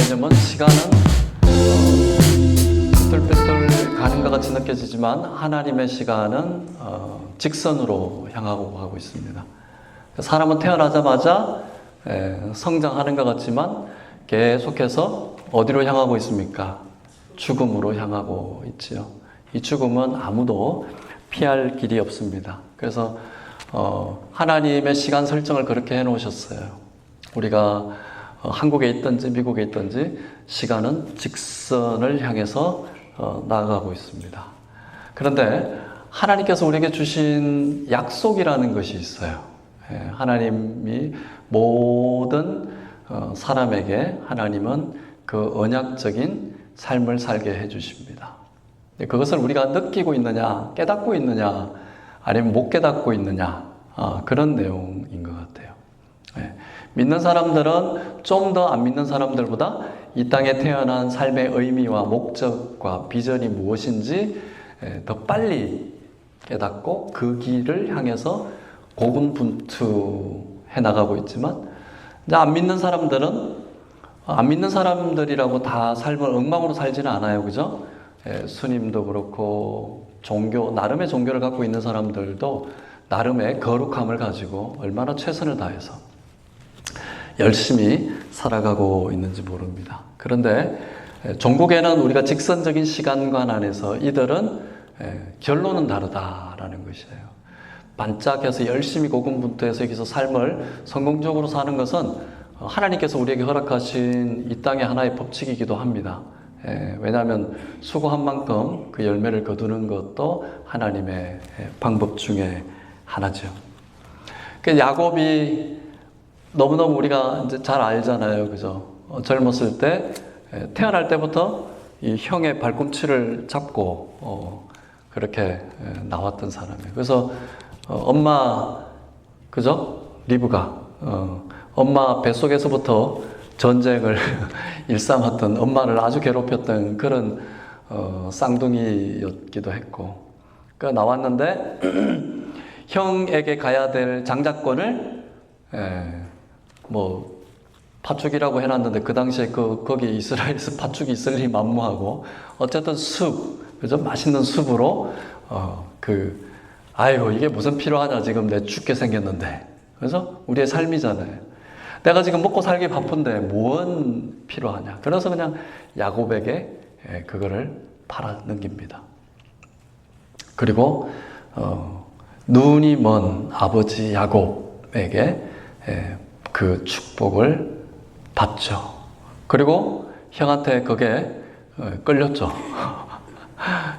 왜냐면 시간은 삐뚤빼뚤 가는 것 같이 느껴지지만 하나님의 시간은 직선으로 향하고 가고 있습니다. 사람은 태어나자마자 성장하는 것 같지만 계속해서 어디로 향하고 있습니까? 죽음으로 향하고 있지요. 이 죽음은 아무도 피할 길이 없습니다. 그래서 하나님의 시간 설정을 그렇게 해놓으셨어요. 우리가 한국에 있든지 미국에 있든지 시간은 직선을 향해서 나아가고 있습니다. 그런데 하나님께서 우리에게 주신 약속이라는 것이 있어요. 하나님이 모든 사람에게 하나님은 그 언약적인 삶을 살게 해주십니다. 그것을 우리가 느끼고 있느냐, 깨닫고 있느냐, 아니면 못 깨닫고 있느냐, 그런 내용인 것 같아요. 믿는 사람들은 좀 더 안 믿는 사람들보다 이 땅에 태어난 삶의 의미와 목적과 비전이 무엇인지 더 빨리 깨닫고 그 길을 향해서 고군분투해 나가고 있지만, 안 믿는 사람들은 안 믿는 사람들이라고 다 삶을 엉망으로 살지는 않아요. 그죠? 스님도 그렇고 나름의 종교를 갖고 있는 사람들도 나름의 거룩함을 가지고 얼마나 최선을 다해서 열심히 살아가고 있는지 모릅니다. 그런데 종국에는 우리가 직선적인 시간관 안에서 이들은 결론은 다르다라는 것이에요. 반짝해서 열심히 고군분투해서 여기서 삶을 성공적으로 사는 것은 하나님께서 우리에게 허락하신 이 땅의 하나의 법칙이기도 합니다. 왜냐하면 수고한 만큼 그 열매를 거두는 것도 하나님의 방법 중에 하나죠. 야곱이 너무너무 우리가 이제 잘 알잖아요. 그죠? 젊었을 때, 태어날 때부터 이 형의 발꿈치를 잡고, 그렇게 나왔던 사람이에요. 그래서, 엄마, 그죠? 리브가, 엄마 뱃속에서부터 전쟁을 일삼았던, 엄마를 아주 괴롭혔던 그런, 쌍둥이였기도 했고, 나왔는데, 형에게 가야 될 장자권을, 팥죽이라고 해놨는데 그 당시에 거기 이스라엘에서 팥죽이 있을 리 만무하고, 어쨌든 그죠? 맛있는 숲으로, 아이고, 이게 무슨 필요하냐, 지금 내 죽게 생겼는데. 그래서 우리의 삶이잖아요. 내가 지금 먹고 살기 바쁜데, 뭔 필요하냐. 그래서 그냥 야곱에게 그거를 팔아 넘깁니다. 그리고, 눈이 먼 아버지 야곱에게 그 축복을 받죠. 그리고 형한테 그게 끌렸죠.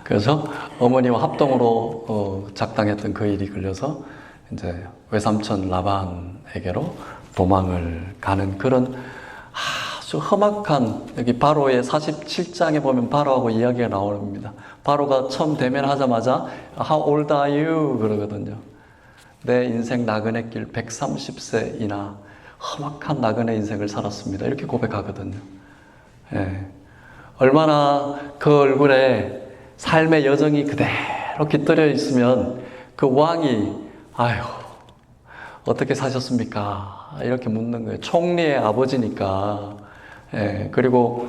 그래서 어머니와 합동으로 작당했던 그 일이 걸려서 이제 외삼촌 라반에게로 도망을 가는 그런 아주 험악한, 여기 바로의 47장에 보면 바로하고 이야기가 나옵니다. 바로가 처음 대면하자마자 How old are you? 그러거든요. 내 인생 나그네 길 130세이나 험악한 나그네 인생을 살았습니다. 이렇게 고백하거든요. 얼마나 그 얼굴에 삶의 여정이 그대로 깃들여 있으면 그 왕이 아유 어떻게 사셨습니까? 이렇게 묻는 거예요. 총리의 아버지니까. 그리고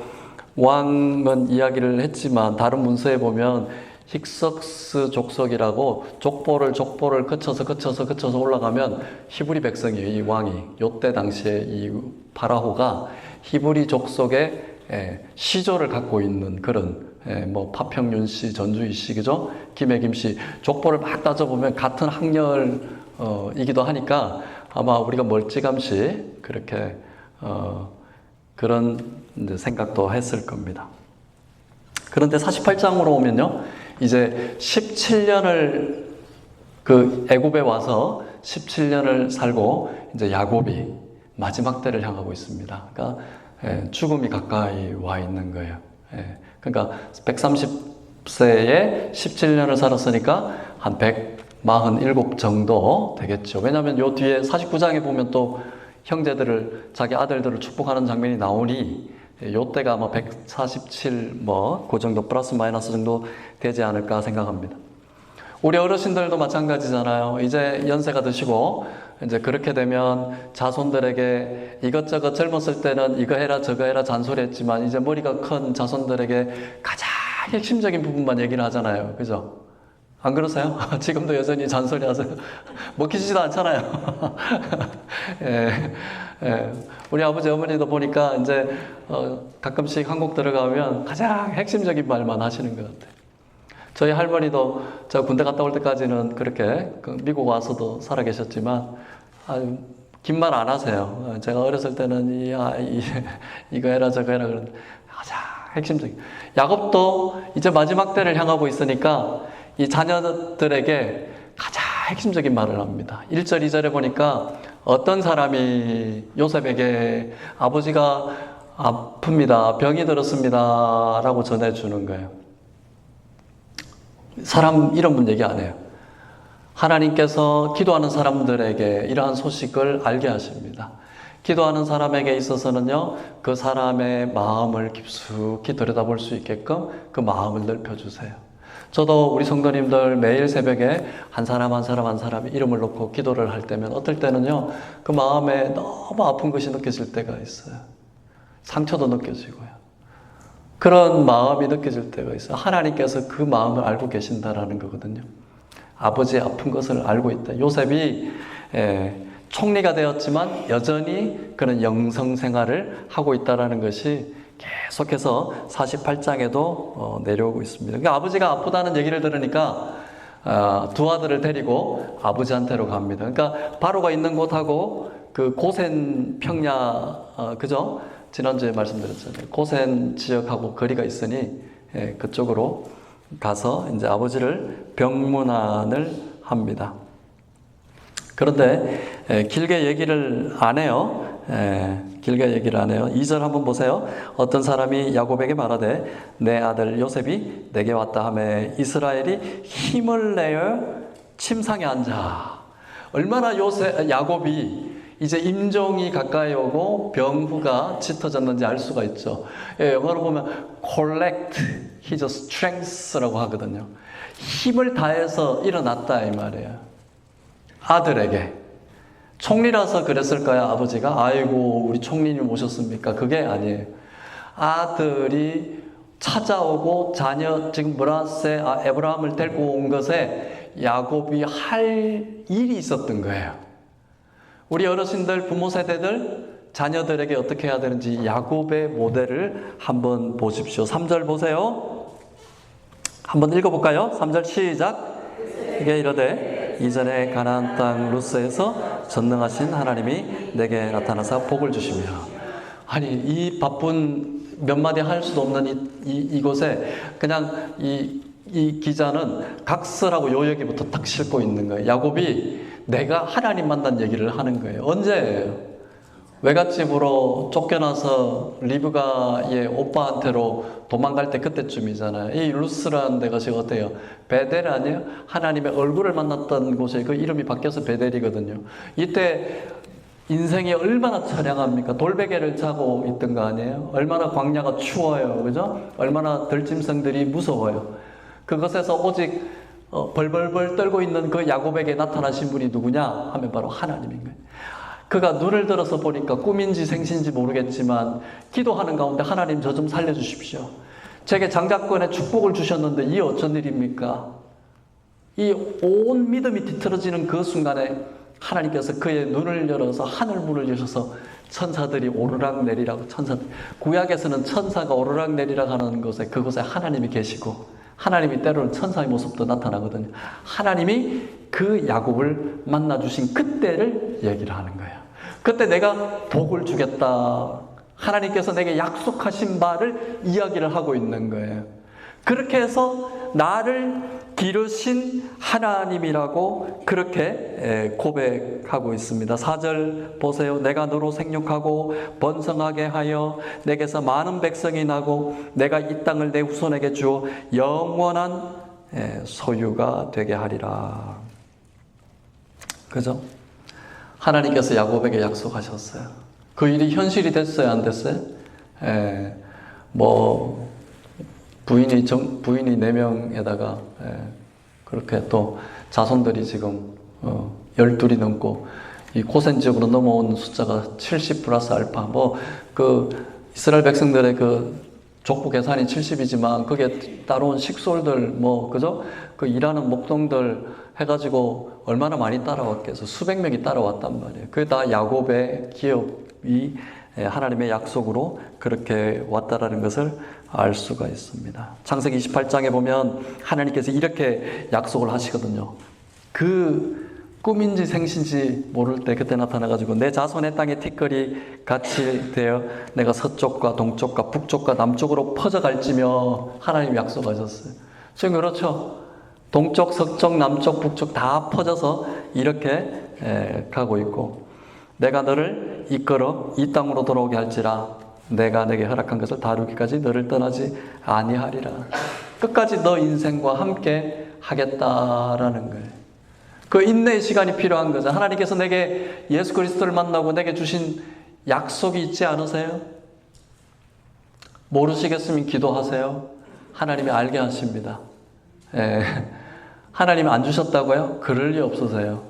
왕은 이야기를 했지만 다른 문서에 보면 힉석스 족속이라고 족보를 거쳐서 올라가면 히브리 백성이에요. 이 왕이. 요때 당시에 이 파라호가 히브리 족속의 시조를 갖고 있는 그런 파평윤 씨, 전주희 씨, 그죠? 김혜김 씨 족보를 막 따져보면 같은 학렬이기도 하니까 아마 우리가 멀찌감치 그렇게 그런 생각도 했을 겁니다. 그런데 48장으로 오면요, 이제 17년을 그 애굽에 와서 17년을 살고 이제 야곱이 마지막 때를 향하고 있습니다. 그러니까 죽음이 가까이 와 있는 거예요. 그러니까 130세에 17년을 살았으니까 한 147 정도 되겠죠. 왜냐하면 요 뒤에 49장에 보면 또 형제들을, 자기 아들들을 축복하는 장면이 나오니 요때가 아마 147 그 정도 플러스 마이너스 정도 되지 않을까 생각합니다. 우리 어르신들도 마찬가지잖아요. 이제 연세가 드시고 이제 그렇게 되면 자손들에게 이것저것 젊었을 때는 이거 해라 저거 해라 잔소리했지만 이제 머리가 큰 자손들에게 가장 핵심적인 부분만 얘기를 하잖아요. 그죠? 안 그러세요? 지금도 여전히 잔소리 하세요. 먹히지도 않잖아요. 예, 예. 우리 아버지 어머니도 보니까 이제 가끔씩 한국 들어가면 가장 핵심적인 말만 하시는 것 같아요. 저희 할머니도 저 군대 갔다 올 때까지는 그렇게 미국 와서도 살아 계셨지만 긴 말 안 하세요. 제가 어렸을 때는 이거 해라 저거 해라 그런 가장 핵심적인. 야곱도 이제 마지막 때를 향하고 있으니까 이 자녀들에게 가장 핵심적인 말을 합니다. 1절 2절에 보니까 어떤 사람이 요셉에게 아버지가 아픕니다. 병이 들었습니다. 라고 전해주는 거예요. 사람 이름은 얘기 안 해요. 하나님께서 기도하는 사람들에게 이러한 소식을 알게 하십니다. 기도하는 사람에게 있어서는요, 그 사람의 마음을 깊숙이 들여다볼 수 있게끔 그 마음을 넓혀주세요. 저도 우리 성도님들 매일 새벽에 한 사람 한 사람 한 사람 이름을 놓고 기도를 할 때면 어떨 때는요, 그 마음에 너무 아픈 것이 느껴질 때가 있어요. 상처도 느껴지고요. 그런 마음이 느껴질 때가 있어요. 하나님께서 그 마음을 알고 계신다라는 거거든요. 아버지의 아픈 것을 알고 있다. 요셉이 총리가 되었지만 여전히 그런 영성 생활을 하고 있다라는 것이 계속해서 48장에도 내려오고 있습니다. 그러니까 아버지가 아프다는 얘기를 들으니까 두 아들을 데리고 아버지한테로 갑니다. 그러니까 바로가 있는 곳하고 그 고센 평야, 그죠? 지난주에 말씀드렸잖아요. 고센 지역하고 거리가 있으니 그쪽으로 가서 이제 아버지를 병문안을 합니다. 그런데 길게 얘기를 안 해요. 길게 얘기를 안 해요. 2절 한번 보세요. 어떤 사람이 야곱에게 말하되 내 아들 요셉이 내게 왔다 하매 이스라엘이 힘을 내어 침상에 앉아. 얼마나 야곱이 이제 임종이 가까이 오고 병후가 짙어졌는지 알 수가 있죠. 영어로 보면 collect his strength라고 하거든요. 힘을 다해서 일어났다 이 말이에요. 아들에게. 총리라서 그랬을까요? 아버지가 아이고 우리 총리님 오셨습니까? 그게 아니에요. 아들이 찾아오고 자녀 지금 므낫세 에브라함을 데리고 온 것에 야곱이 할 일이 있었던 거예요. 우리 어르신들, 부모 세대들, 자녀들에게 어떻게 해야 되는지 야곱의 모델을 한번 보십시오. 3절 보세요. 한번 읽어볼까요? 3절 시작. 이게 이르되 이전에 가나안 땅 루스에서 전능하신 하나님이 내게 나타나사 복을 주시며. 아니 이 바쁜 몇 마디 할 수도 없는 이곳에 그냥 이 기자는 각서라고 요여기부터 딱 싣고 있는 거예요. 야곱이 내가 하나님 만난 얘기를 하는 거예요. 언제예요? 외갓집으로 쫓겨나서 리브가의 오빠한테로 도망갈 때 그때쯤이잖아요. 이 루스라는 데가 지금 어때요? 베델 아니에요? 하나님의 얼굴을 만났던 곳에 그 이름이 바뀌어서 베델이거든요. 이때 인생이 얼마나 처량합니까? 돌베개를 차고 있던 거 아니에요? 얼마나 광야가 추워요. 그죠? 얼마나 들짐승들이 무서워요. 그것에서 오직 벌벌벌 떨고 있는 그 야곱에게 나타나신 분이 누구냐 하면 바로 하나님인 거예요. 그가 눈을 들어서 보니까 꿈인지 생신지 모르겠지만 기도하는 가운데 하나님 저 좀 살려주십시오. 제게 장자권의 축복을 주셨는데 이 어쩐 일입니까? 이 온 믿음이 뒤틀어지는 그 순간에 하나님께서 그의 눈을 열어서 하늘 문을 여셔서 천사들이 오르락 내리락 구약에서는 천사가 오르락 내리락 하는 곳에 그곳에 하나님이 계시고 하나님이 때로는 천사의 모습도 나타나거든요. 하나님이 그 야곱을 만나주신 그때를 얘기를 하는 거예요. 그때 내가 복을 주겠다. 하나님께서 내게 약속하신 바를 이야기를 하고 있는 거예요. 그렇게 해서 나를 기르신 하나님이라고 그렇게 고백하고 있습니다. 4절 보세요. 내가 너로 생육하고 번성하게 하여 내게서 많은 백성이 나고 내가 이 땅을 내 후손에게 주어 영원한 소유가 되게 하리라. 그죠? 하나님께서 야곱에게 약속하셨어요. 그 일이 현실이 됐어요? 안 됐어요? 부인이 4명에다가 그렇게 또 자손들이 지금 12이 넘고 이 고센 지역으로 넘어온 숫자가 70 플러스 알파. 그 이스라엘 백성들의 그 족보 계산이 70이지만 그게 따라온 식솔들 그죠? 그 일하는 목동들 해가지고 얼마나 많이 따라왔겠어. 수백 명이 따라왔단 말이에요. 그게 다 야곱의 기업이 하나님의 약속으로 그렇게 왔다라는 것을 알 수가 있습니다. 창세기 28장에 보면 하나님께서 이렇게 약속을 하시거든요. 그 꿈인지 생신지 모를 때 그때 나타나가지고 내 자손의 땅에 티끌이 같이 되어 내가 서쪽과 동쪽과 북쪽과 남쪽으로 퍼져갈지며 하나님 약속하셨어요. 지금 그렇죠. 동쪽, 서쪽, 남쪽, 북쪽 다 퍼져서 이렇게 가고 있고 내가 너를 이끌어 이 땅으로 돌아오게 할지라 내가 내게 허락한 것을 다루기까지 너를 떠나지 아니하리라. 끝까지 너 인생과 함께 하겠다라는 거예요. 그 인내의 시간이 필요한 거죠. 하나님께서 내게 예수 그리스도를 만나고 내게 주신 약속이 있지 않으세요? 모르시겠으면 기도하세요. 하나님이 알게 하십니다. 하나님이 안 주셨다고요? 그럴 리 없으세요.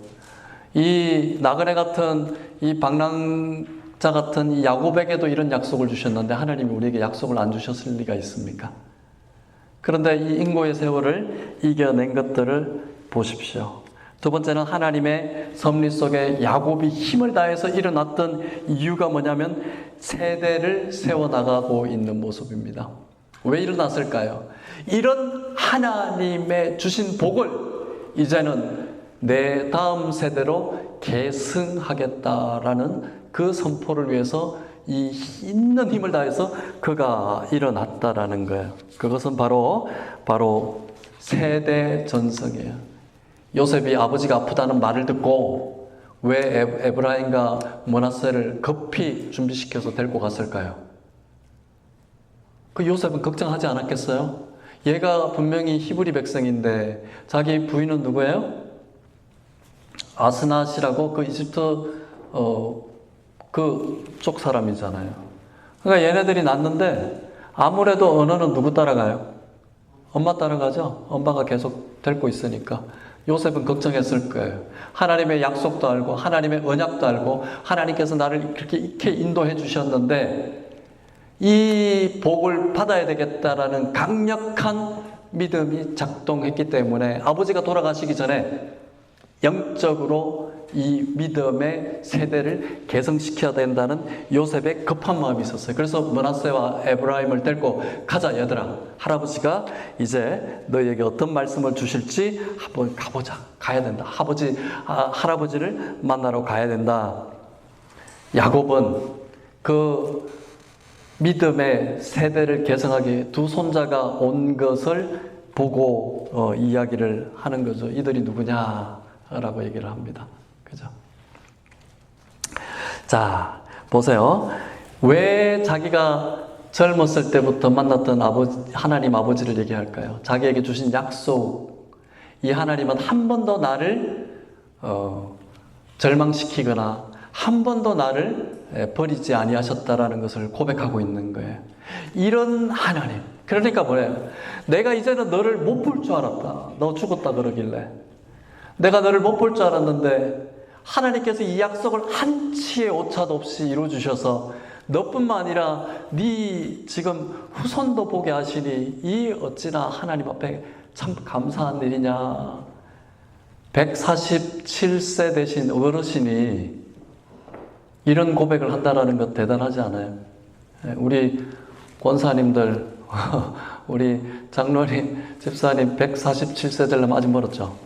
이 나그네 같은 이 방랑자 같은 이 야곱에게도 이런 약속을 주셨는데 하나님이 우리에게 약속을 안 주셨을 리가 있습니까? 그런데 이 인고의 세월을 이겨낸 것들을 보십시오. 두 번째는 하나님의 섭리 속에 야곱이 힘을 다해서 일어났던 이유가 뭐냐면 세대를 세워나가고 있는 모습입니다. 왜 일어났을까요? 이런 하나님의 주신 복을 이제는 내 다음 세대로 계승하겠다라는 그 선포를 위해서 이 있는 힘을 다해서 그가 일어났다라는 거예요. 그것은 바로 세대 전성이에요. 요셉이 아버지가 아프다는 말을 듣고 왜 에브라임과 므낫세를 급히 준비시켜서 데리고 갔을까요? 그 요셉은 걱정하지 않았겠어요? 얘가 분명히 히브리 백성인데 자기 부인은 누구예요? 아스낫이라고 그 이집트 그쪽 사람이잖아요. 그러니까 얘네들이 낳는데 아무래도 언어는 누구 따라가요? 엄마 따라가죠? 엄마가 계속 데리고 있으니까. 요셉은 걱정했을 거예요. 하나님의 약속도 알고 하나님의 언약도 알고 하나님께서 나를 이렇게 인도해 주셨는데 이 복을 받아야 되겠다라는 강력한 믿음이 작동했기 때문에 아버지가 돌아가시기 전에 영적으로 이 믿음의 세대를 개성시켜야 된다는 요셉의 급한 마음이 있었어요. 그래서 므낫세와 에브라임을 데리고 가자 얘들아. 할아버지가 이제 너희에게 어떤 말씀을 주실지 한번 가보자. 가야 된다. 할아버지를 만나러 가야 된다. 야곱은 그 믿음의 세대를 개성하기 두 손자가 온 것을 보고 이야기를 하는 거죠. 이들이 누구냐라고 얘기를 합니다. 그죠? 자, 보세요. 왜 자기가 젊었을 때부터 만났던 하나님 아버지를 얘기할까요? 자기에게 주신 약속. 이 하나님은 한 번도 나를 절망시키거나 한 번도 나를 버리지 아니하셨다라는 것을 고백하고 있는 거예요. 이런 하나님. 그러니까 뭐예요? 내가 이제는 너를 못 볼 줄 알았다. 너 죽었다 그러길래. 내가 너를 못 볼 줄 알았는데 하나님께서 이 약속을 한치의 오차도 없이 이루어주셔서 너뿐만 아니라 네 지금 후손도 보게 하시니 이 어찌나 하나님 앞에 참 감사한 일이냐. 147세 되신 어르신이 이런 고백을 한다는 것 대단하지 않아요? 우리 권사님들, 우리 장로님, 집사님 147세 되려면 아직 멀었죠?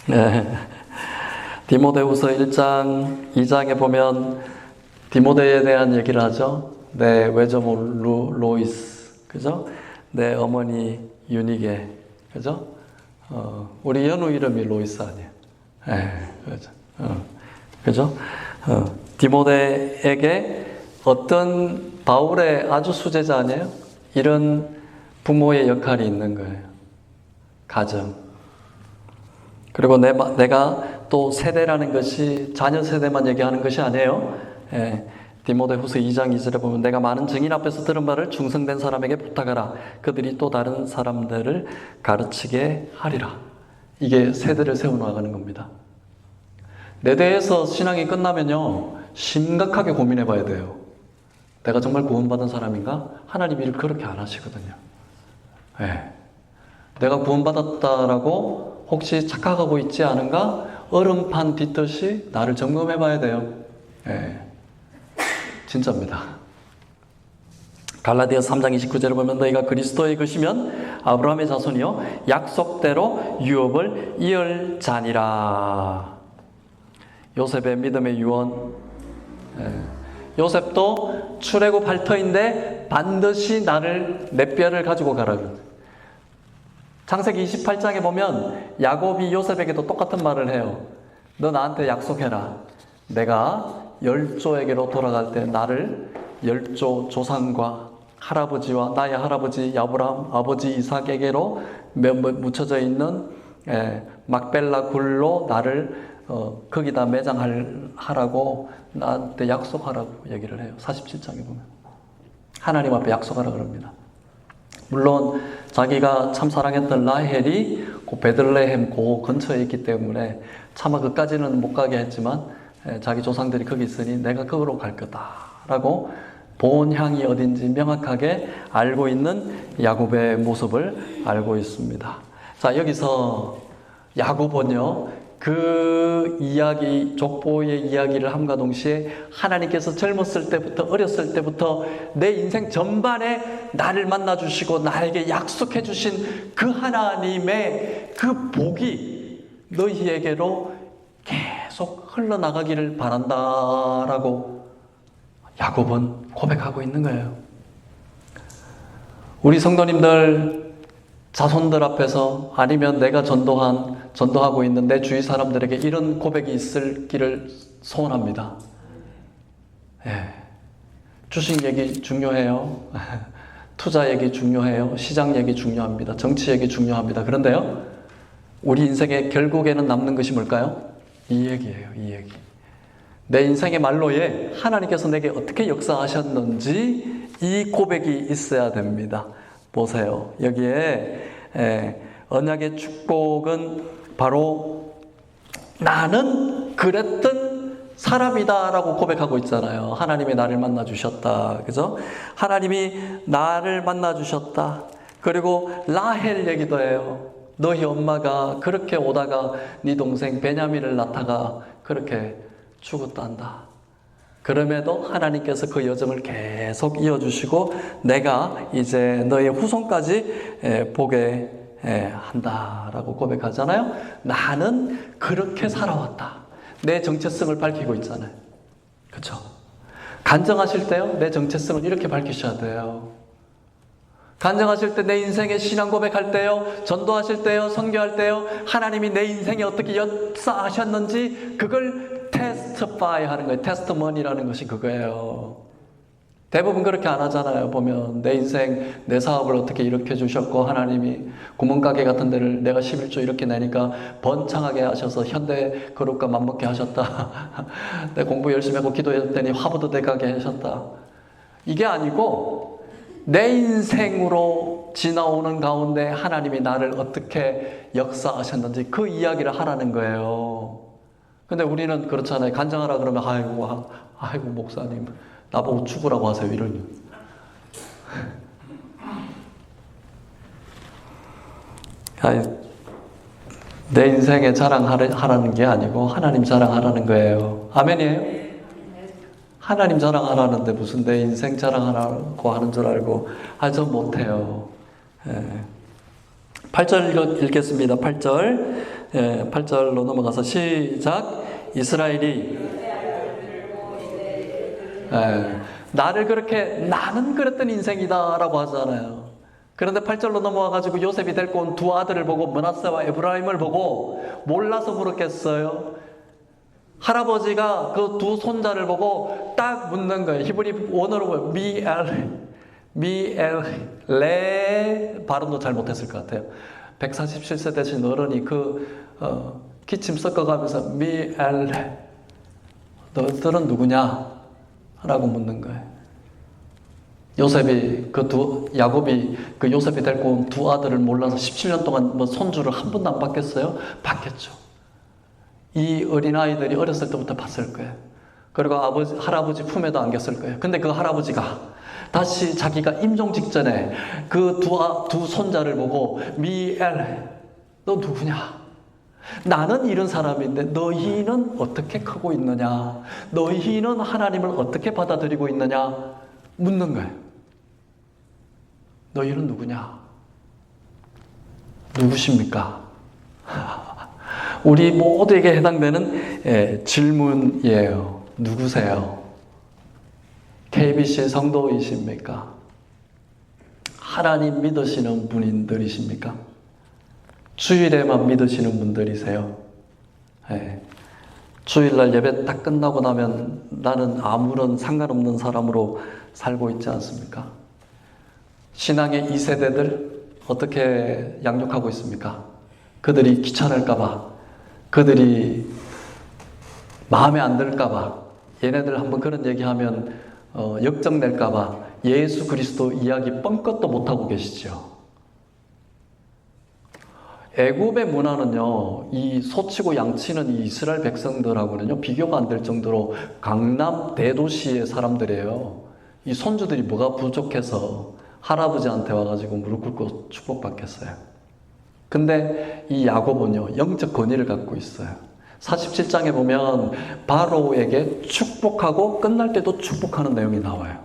네. 디모데후서 1장 2장에 보면 디모데에 대한 얘기를 하죠. 내 외조모 로이스, 그죠? 내 어머니 유니게, 그죠? 우리 연우 이름이 로이스 아니에요? 그죠? 그죠? 디모데에게 어떤 바울의 아주 수제자 아니에요? 이런 부모의 역할이 있는 거예요. 가정. 그리고 내가 또 세대라는 것이 자녀 세대만 얘기하는 것이 아니에요. 디모데후서 2장 2절에 보면 내가 많은 증인 앞에서 들은 바를 충성된 사람에게 부탁하라. 그들이 또 다른 사람들을 가르치게 하리라. 이게 세대를 세워나가는 겁니다. 내 대해서 신앙이 끝나면요, 심각하게 고민해 봐야 돼요. 내가 정말 구원받은 사람인가? 하나님 일을 그렇게 안 하시거든요. 네. 내가 구원받았다라고 혹시 착각하고 있지 않은가? 얼음판 딛듯이 나를 점검해 봐야 돼요. 네. 진짜입니다. 갈라디아서 3장 29절을 보면 너희가 그리스도의 것이면 아브라함의 자손이요 약속대로 유업을 이을 자니라. 요셉의 믿음의 유언. 요셉도 출애굽 할터인데 반드시 내 뼈를 가지고 가라고. 창세기 28장에 보면 야곱이 요셉에게도 똑같은 말을 해요. 너 나한테 약속해라. 내가 열조에게로 돌아갈 때 나를 열조 조상과 할아버지와 나의 할아버지 아브라함, 아버지 이삭에게로 묻혀져 있는 막벨라 굴로 나를 거기다 매장하라고 나한테 약속하라고 얘기를 해요. 47장에 보면 하나님 앞에 약속하라 그럽니다. 물론 자기가 참 사랑했던 라헬이 그 베들레헴 그 근처에 있기 때문에 차마 그까지는 못 가게 했지만 자기 조상들이 거기 있으니 내가 거기로 갈 거다라고 본향이 어딘지 명확하게 알고 있는 야곱의 모습을 알고 있습니다. 자, 여기서 야곱은요, 그 이야기, 족보의 이야기를 함과 동시에 하나님께서 젊었을 때부터, 어렸을 때부터 내 인생 전반에 나를 만나주시고 나에게 약속해 주신 그 하나님의 그 복이 너희에게로 계속 흘러나가기를 바란다라고 야곱은 고백하고 있는 거예요. 우리 성도님들, 자손들 앞에서 아니면 내가 전도하고 있는 내 주위 사람들에게 이런 고백이 있을기를 소원합니다. 예. 주식 얘기 중요해요. 투자 얘기 중요해요. 시장 얘기 중요합니다. 정치 얘기 중요합니다. 그런데요, 우리 인생에 결국에는 남는 것이 뭘까요? 이 얘기예요. 이 얘기. 내 인생의 말로에 하나님께서 내게 어떻게 역사하셨는지 이 고백이 있어야 됩니다. 보세요. 여기에 언약의 축복은 바로 나는 그랬던 사람이다라고 고백하고 있잖아요. 하나님이 나를 만나 주셨다. 그죠? 하나님이 나를 만나 주셨다. 그리고 라헬 얘기도 해요. 너희 엄마가 그렇게 오다가 네 동생 베냐민을 낳다가 그렇게 죽었단다. 그럼에도 하나님께서 그 여정을 계속 이어주시고 내가 이제 너의 후손까지 보게 한다라고 고백하잖아요. 나는 그렇게 살아왔다. 내 정체성을 밝히고 있잖아요. 그렇죠? 간증하실 때요, 내 정체성을 이렇게 밝히셔야 돼요. 간증하실 때, 내 인생의 신앙 고백할 때요, 전도하실 때요, 선교할 때요, 하나님이 내 인생에 어떻게 역사하셨는지 그걸 테스티파이 하는 거예요. 테스트머니라는 것이 그거예요. 대부분 그렇게 안 하잖아요. 보면 내 인생, 내 사업을 어떻게 일으켜 주셨고 하나님이 구멍가게 같은 데를 내가 11조 이렇게 내니까 번창하게 하셔서 현대그룹과 맞먹게 하셨다. 내 공부 열심히 하고 기도했더니 하버드 대 가게 하셨다. 이게 아니고 내 인생으로 지나오는 가운데 하나님이 나를 어떻게 역사하셨는지 그 이야기를 하라는 거예요. 근데 우리는 그렇잖아요. 간증하라 그러면 아이고 목사님 나보고 죽으라고 하세요. 이러면 내 인생에 자랑하라는 게 아니고 하나님 자랑하라는 거예요. 아멘이에요? 하나님 자랑하라는데 무슨 내 인생 자랑하라고 하는 줄 알고 전 못해요. 8절 읽겠습니다. 8절 8절로 넘어가서 시작. 이스라엘이 나는 그랬던 인생이다 라고 하잖아요. 그런데 8절로 넘어와가지고 요셉이 데리고 온 두 아들을 보고 므낫세와 에브라임을 보고 몰라서 물었겠어요? 할아버지가 그 두 손자를 보고 딱 묻는 거예요. 히브리 원어로 미엘 발음도 잘 못했을 것 같아요. 147세 되신 어른이 기침 섞어가면서 너희들은 누구냐? 라고 묻는 거예요. 야곱이 그 요셉이 데리고 온 두 아들을 몰라서 17년 동안 뭐 손주를 한 번도 안 받겠어요? 받겠죠. 이 어린아이들이 어렸을 때부터 봤을 거예요. 그리고 할아버지 품에도 안겼을 거예요. 근데 그 할아버지가 다시 자기가 임종 직전에 그 두 손자를 보고 미엘, 너 누구냐? 나는 이런 사람인데 너희는 어떻게 크고 있느냐? 너희는 하나님을 어떻게 받아들이고 있느냐? 묻는 거예요. 너희는 누구냐? 누구십니까? 우리 모두에게 해당되는 질문이에요. 누구세요? KBC 성도이십니까? 하나님 믿으시는 분들이십니까? 주일에만 믿으시는 분들이세요? 주일날 예배 딱 끝나고 나면 나는 아무런 상관없는 사람으로 살고 있지 않습니까? 신앙의 2세대들 어떻게 양육하고 있습니까? 그들이 귀찮을까봐, 그들이 마음에 안 들까봐, 얘네들 한번 그런 얘기하면 역정낼까봐 예수 그리스도 이야기 뻥끗도 못하고 계시죠. 애굽의 문화는요, 이 소치고 양치는 이 이스라엘 백성들하고는요 비교가 안 될 정도로 강남 대도시의 사람들이에요. 이 손주들이 뭐가 부족해서 할아버지한테 와가지고 무릎 꿇고 축복받겠어요. 근데 이 야곱은요 영적 권위를 갖고 있어요. 47장에 보면 바로에게 축복하고 끝날 때도 축복하는 내용이 나와요.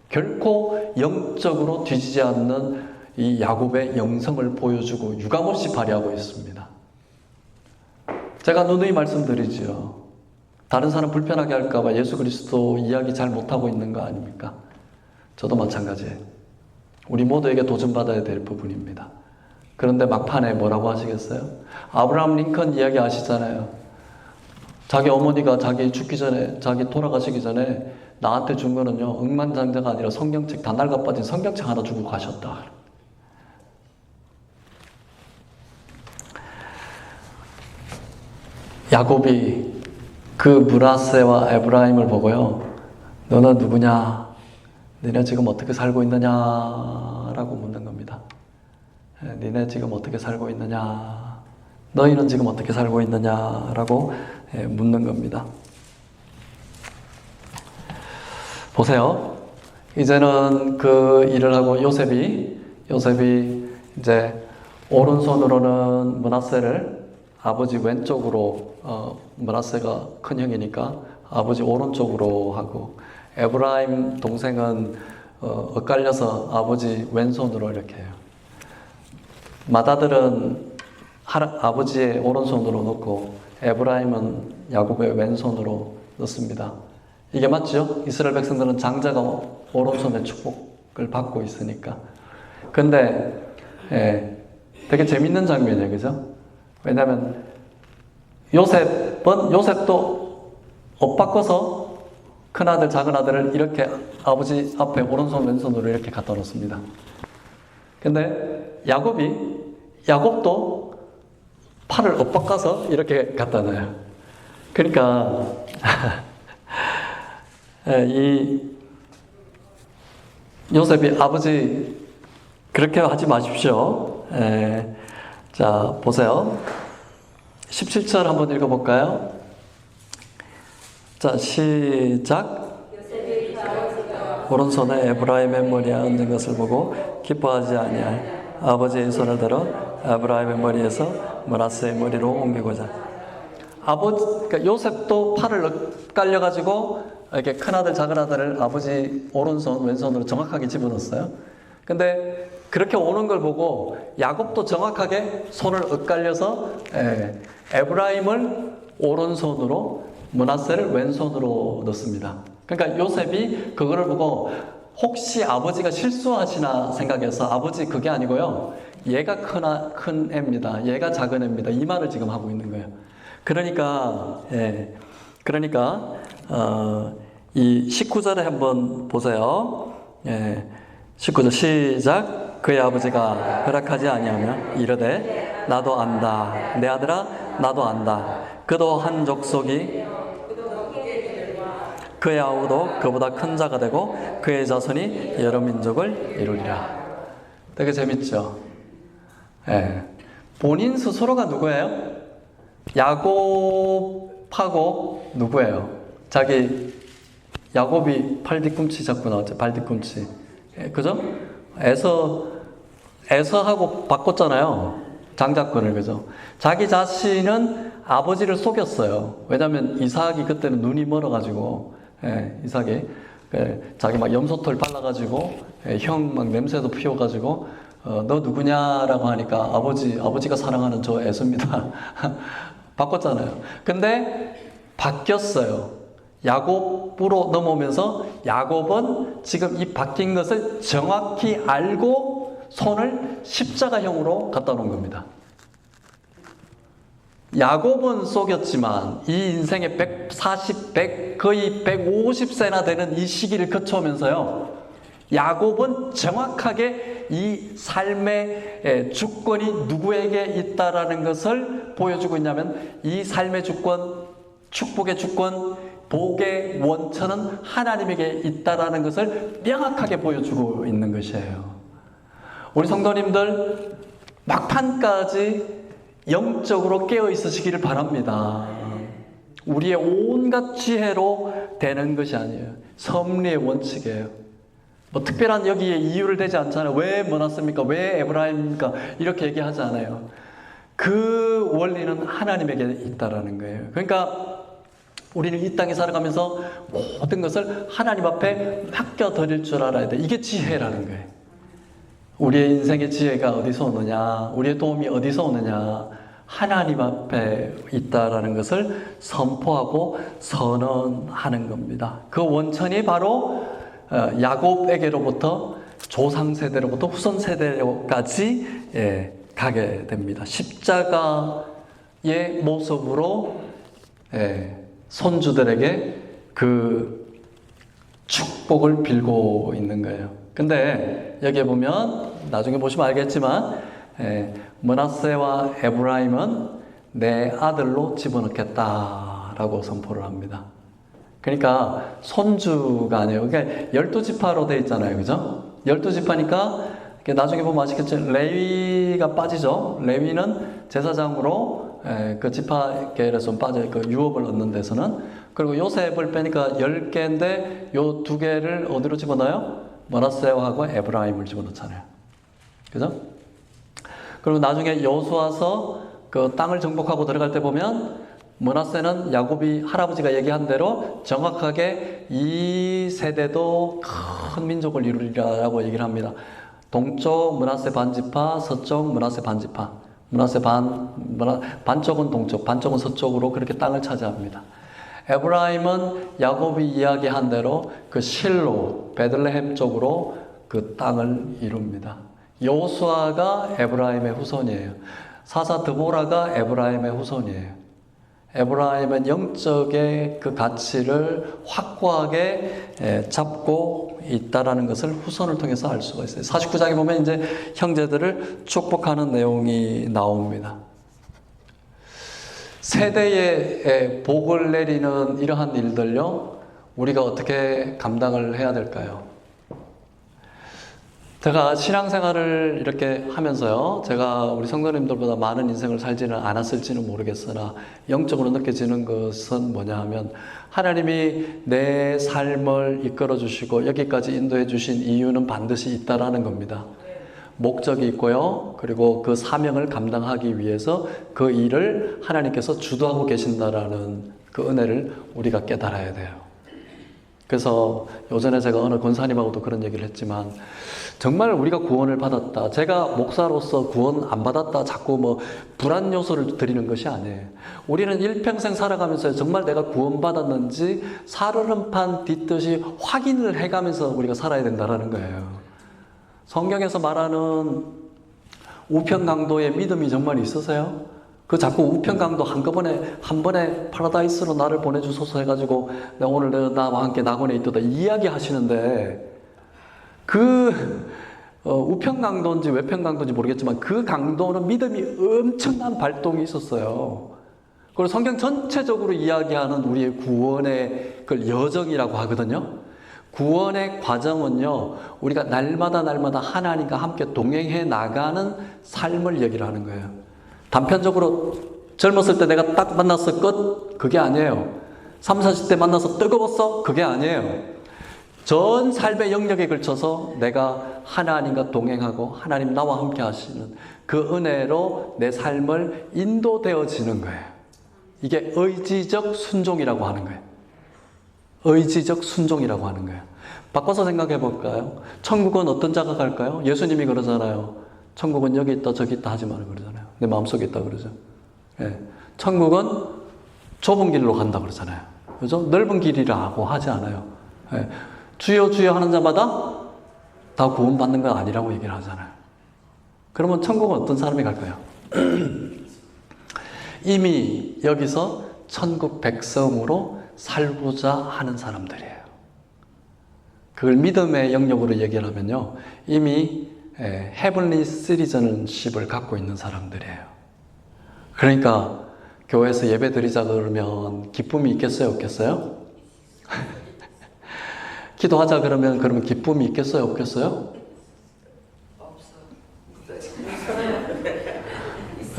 결코 영적으로 뒤지지 않는 이 야곱의 영성을 보여주고 유감없이 발휘하고 있습니다. 제가 누누이 말씀드리지요. 다른 사람 불편하게 할까봐 예수 그리스도 이야기 잘 못하고 있는 거 아닙니까? 저도 마찬가지예요. 우리 모두에게 도전받아야 될 부분입니다. 그런데 막판에 뭐라고 하시겠어요? 아브라함 링컨 이야기 아시잖아요. 자기 어머니가 자기 죽기 전에, 자기 돌아가시기 전에 나한테 준 거는요 억만장자가 아니라 성경책 다 낡아 빠진 성경책 하나 주고 가셨다. 야곱이 그 므낫세와 에브라임을 보고요, 너는 누구냐? 너네 지금 어떻게 살고 있느냐라고 묻는 겁니다. 너네 지금 어떻게 살고 있느냐? 너희는 지금 어떻게 살고 있느냐라고 묻는 겁니다. 보세요. 이제는 그 일을 하고 요셉이 이제 오른손으로는 므낫세를 아버지 왼쪽으로, 므낫세가 큰 형이니까 아버지 오른쪽으로 하고, 에브라임 동생은 엇갈려서 아버지 왼손으로 이렇게 해요. 맏아들은 아버지의 오른손으로 넣고 에브라임은 야곱의 왼손으로 넣습니다. 이게 맞죠? 이스라엘 백성들은 장자가 오른손에 축복을 받고 있으니까. 근데 되게 재밌는 장면이에요. 그죠? 왜냐하면 요셉도 옷 바꿔서 큰아들 작은아들을 이렇게 아버지 앞에 오른손 왼손으로 이렇게 갖다 놓습니다. 근데 야곱도 팔을 엇바꿔서 이렇게 갖다 놔요. 그러니까 이 요셉이 아버지 그렇게 하지 마십시오. 자, 보세요. 17절 한번 읽어볼까요? 자, 시작. 오른손에 에브라임의 머리에 얹은 것을 보고 기뻐하지 아니할 아버지의 손을 들어 에브라임의 머리에서 므낫세의 머리로 옮기고자. 그러니까 요셉도 팔을 깔려가지고 이렇게 큰아들 작은아들을 아버지 오른손 왼손으로 정확하게 집어넣었어요. 근데 그렇게 오는 걸 보고 야곱도 정확하게 손을 엇갈려서 에브라임을 오른손으로 므낫세를 왼손으로 넣습니다. 그러니까 요셉이 그거를 보고 혹시 아버지가 실수하시나 생각해서 아버지 그게 아니고요, 얘가 큰 애입니다, 얘가 작은 애입니다, 이 말을 지금 하고 있는 거예요. 그러니까 이 19절에 한번 보세요. 19절 시작. 그의 아버지가 허락하지 아니하며 이르되 나도 안다, 내 아들아 나도 안다. 그도 한 족속이 그의 아우도 그보다 큰 자가 되고 그의 자손이 여러 민족을 이루리라. 되게 재밌죠? 예. 본인 스스로가 누구예요? 야곱하고 누구예요? 자기 야곱이 팔 뒤꿈치 잡고 나왔죠. 발 뒤꿈치. 예, 그죠? 에서하고 바꿨잖아요. 장자권을. 그죠? 자기 자신은 아버지를 속였어요. 왜냐하면 이삭이 그때는 눈이 멀어가지고, 예, 이삭이 자기 막 염소털 발라가지고, 형 막 냄새도 피워가지고, 너 누구냐라고 하니까 아버지가 사랑하는 저 에서입니다. 바꿨잖아요. 근데 바뀌었어요. 야곱으로 넘어오면서 야곱은 지금 이 바뀐 것을 정확히 알고 손을 십자가형으로 갖다 놓은 겁니다. 야곱은 속였지만 이 인생의 140, 100, 거의 150세나 되는 이 시기를 거쳐오면서요, 야곱은 정확하게 이 삶의 주권이 누구에게 있다라는 것을 보여주고 있냐면, 이 삶의 주권, 축복의 주권, 복의 원천은 하나님에게 있다라는 것을 명확하게 보여주고 있는 것이에요. 우리 성도님들 막판까지 영적으로 깨어 있으시기를 바랍니다. 우리의 온갖 지혜로 되는 것이 아니에요. 섭리의 원칙이에요. 뭐 특별한 여기에 이유를 대지 않잖아요. 왜 머나스입니까? 왜 에브라임입니까? 이렇게 얘기하지 않아요. 그 원리는 하나님에게 있다라는 거예요. 그러니까 우리는 이 땅에 살아가면서 모든 것을 하나님 앞에 맡겨드릴 줄 알아야 돼. 이게 지혜라는 거예요. 우리의 인생의 지혜가 어디서 오느냐, 우리의 도움이 어디서 오느냐, 하나님 앞에 있다라는 것을 선포하고 선언하는 겁니다. 그 원천이 바로 야곱에게로부터 조상세대로부터 후손세대로까지 가게 됩니다. 십자가의 모습으로 손주들에게 그 축복을 빌고 있는 거예요. 근데 여기에 보면 나중에 보시면 알겠지만 므낫세와 에브라임은 내 아들로 집어넣겠다라고 선포를 합니다. 그러니까 손주가 아니에요. 그러니까 12지파로 되어 있잖아요. 그죠? 12지파니까 나중에 보면 아시겠죠? 레위가 빠지죠. 레위는 제사장으로 그 지파계에서 빠져 그 유업을 얻는 데서는. 그리고 요셉을 빼니까 10개인데 요 2개를 어디로 집어넣어요? 므낫세하고 에브라임을 집어넣잖아요. 그죠? 그리고 나중에 여호수아서 그 땅을 정복하고 들어갈 때 보면 므낫세는 야곱이 할아버지가 얘기한 대로 정확하게 이 세대도 큰 민족을 이루리라고 얘기를 합니다. 동쪽 므낫세 반지파, 서쪽 므낫세 반지파. 므낫세 반쪽은 동쪽, 반쪽은 서쪽으로 그렇게 땅을 차지합니다. 에브라임은 야곱이 이야기한 대로 그 실로, 베들레헴 쪽으로 그 땅을 이룹니다. 여호수아가 에브라임의 후손이에요. 사사 드보라가 에브라임의 후손이에요. 에브라임은 영적의 그 가치를 확고하게 잡고 있다라는 것을 후손을 통해서 알 수가 있어요. 49장에 보면 이제 형제들을 축복하는 내용이 나옵니다. 세대에 복을 내리는 이러한 일들요, 우리가 어떻게 감당을 해야 될까요? 제가 신앙생활을 이렇게 하면서요, 제가 우리 성도님들보다 많은 인생을 살지는 않았을지는 모르겠으나 영적으로 느껴지는 것은 뭐냐 하면, 하나님이 내 삶을 이끌어 주시고 여기까지 인도해 주신 이유는 반드시 있다라는 겁니다. 목적이 있고요, 그리고 그 사명을 감당하기 위해서 그 일을 하나님께서 주도하고 계신다라는 그 은혜를 우리가 깨달아야 돼요. 그래서 요전에 제가 어느 권사님하고도 그런 얘기를 했지만, 정말 우리가 구원을 받았다, 제가 목사로서 구원 안 받았다 자꾸 뭐 불안 요소를 드리는 것이 아니에요. 우리는 일평생 살아가면서 정말 내가 구원받았는지 살얼음판 딛듯이 확인을 해가면서 우리가 살아야 된다는 거예요. 성경에서 말하는 우편강도의 믿음이 정말 있으세요? 그 자꾸 우편강도 한 번에 파라다이스로 나를 보내주소서 해가지고 오늘 나와 함께 낙원에 있도다 이야기 하시는데, 그 우편강도인지 외편강도인지 모르겠지만 그 강도는 믿음이 엄청난 발동이 있었어요. 그리고 성경 전체적으로 이야기하는 우리의 구원의 그 여정이라고 하거든요. 구원의 과정은요, 우리가 날마다 하나님과 함께 동행해 나가는 삶을 얘기를 하는 거예요. 단편적으로 젊었을 때 내가 딱 만났어 끝? 그게 아니에요. 30, 40대 만나서 뜨거웠어? 그게 아니에요. 전 삶의 영역에 걸쳐서 내가 하나님과 동행하고 하나님 나와 함께 하시는 그 은혜로 내 삶을 인도되어지는 거예요. 이게 의지적 순종이라고 하는 거예요. 의지적 순종이라고 하는 거예요. 바꿔서 생각해 볼까요? 천국은 어떤 자가 갈까요? 예수님이 그러잖아요. 천국은 여기 있다 저기 있다 하지 마라 그러잖아요. 내 마음속에 있다 그러죠. 예. 천국은 좁은 길로 간다 그러잖아요. 그죠? 넓은 길이라고 하지 않아요. 예. 주여 주여 하는 자마다 다 구원받는 건 아니라고 얘기를 하잖아요. 그러면 천국은 어떤 사람이 갈까요? 이미 여기서 천국 백성으로 살고자 하는 사람들이에요. 그걸 믿음의 영역으로 얘기를 하면요, 이미 헤븐리 시티즌십을 갖고 있는 사람들이에요. 그러니까 교회에서 예배 드리자 그러면 기쁨이 있겠어요, 없겠어요? 기도하자 그러면 기쁨이 있겠어요, 없겠어요?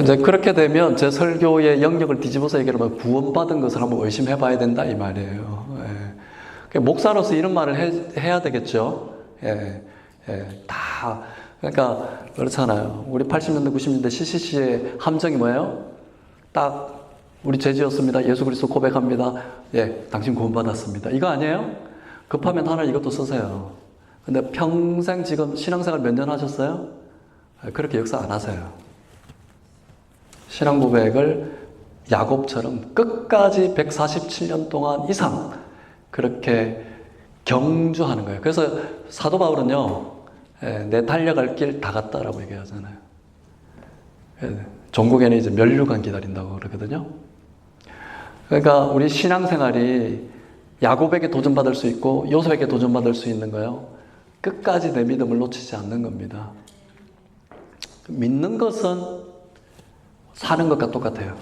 이제 그렇게 되면 제 설교의 영역을 뒤집어서 얘기하면 구원받은 것을 한번 의심해 봐야 된다 이 말이에요. 예. 목사로서 이런 말을 해야 되겠죠. 예. 예. 다 그러니까 그렇잖아요. 우리 80년대 90년대 CCC의 함정이 뭐예요? 딱 우리 죄지었습니다. 예수 그리스도 고백합니다. 예, 당신 구원받았습니다. 이거 아니에요? 급하면 하나 이것도 쓰세요. 근데 평생 지금 신앙생활 몇 년 하셨어요? 그렇게 역사 안 하세요. 신앙 고백을 야곱처럼 끝까지 147년 동안 이상 그렇게 경주하는 거예요. 그래서 사도 바울은요, 내 달려갈 길 다 갔다라고 얘기하잖아요. 종국에는 이제 면류관 기다린다고 그러거든요. 그러니까 우리 신앙생활이 야곱에게 도전받을 수 있고 요셉에게 도전받을 수 있는 거예요. 끝까지 내 믿음을 놓치지 않는 겁니다. 믿는 것은 사는 것과 똑같아요.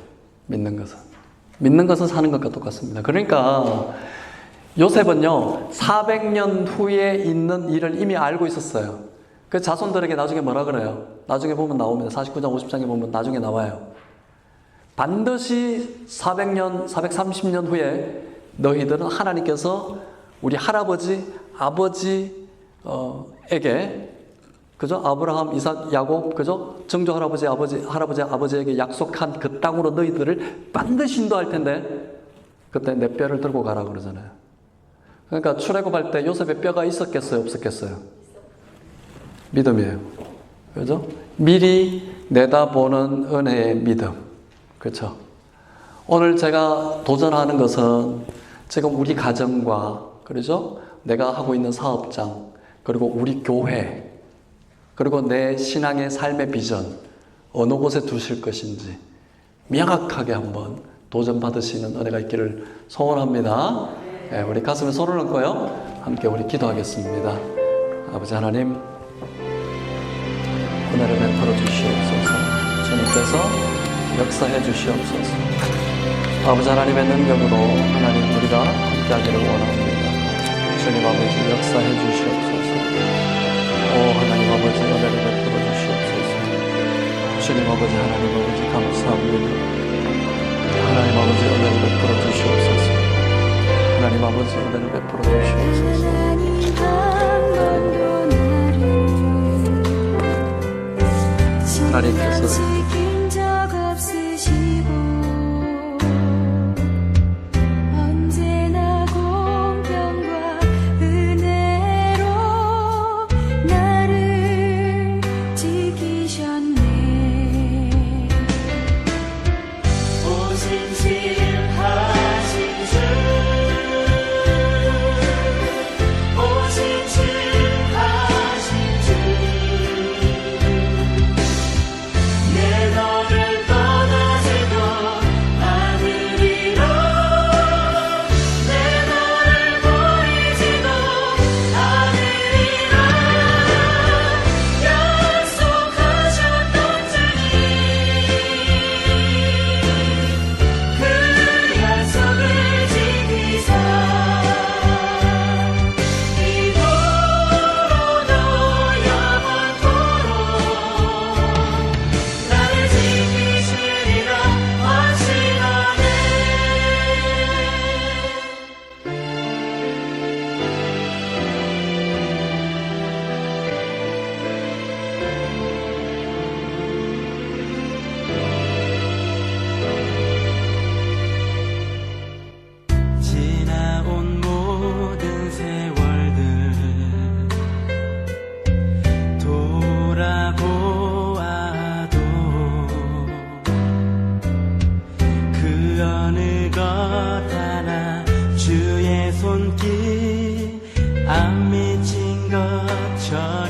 믿는 것은 사는 것과 똑같습니다. 그러니까 요셉은요 400년 후에 있는 일을 이미 알고 있었어요. 그 자손들에게 나중에 뭐라 그래요? 나중에 보면 나옵니다. 49장 50장에 보면 나중에 나와요. 반드시 400년 430년 후에 너희들은 하나님께서 우리 할아버지 아버지에게 그죠? 아브라함, 이삭, 야곱, 그죠? 증조 할아버지, 아버지에게 약속한 그 땅으로 너희들을 반드시 인도할 텐데, 그때 내 뼈를 들고 가라 그러잖아요. 그러니까 출애굽할 때 요셉의 뼈가 있었겠어요, 없었겠어요? 믿음이에요. 그죠? 미리 내다보는 은혜의 믿음. 그렇죠? 오늘 제가 도전하는 것은 지금 우리 가정과, 그렇죠? 내가 하고 있는 사업장, 그리고 우리 교회, 그리고 내 신앙의 삶의 비전 어느 곳에 두실 것인지 명확하게 한번 도전받으시는 은혜가 있기를 소원합니다. 네, 우리 가슴에 손을 얹고요, 함께 우리 기도하겠습니다. 아버지 하나님, 은혜를 베풀어 주시옵소서. 주님께서 역사해 주시옵소서. 아버지 하나님의 능력으로 하나님 우리가 함께하기를 원합니다. 주님 아버지 역사해 주시옵소서. 오 하나님 아버지 은혜를 베풀어 주시옵소서. 주님 아버지 하나님 아버지 감사합니다. 하나님 아버지 은혜를 베풀어 주시옵소서. 하나님 아버지 은혜를 베풀어 주시옵소서. 하나님께서 내 내가 찬양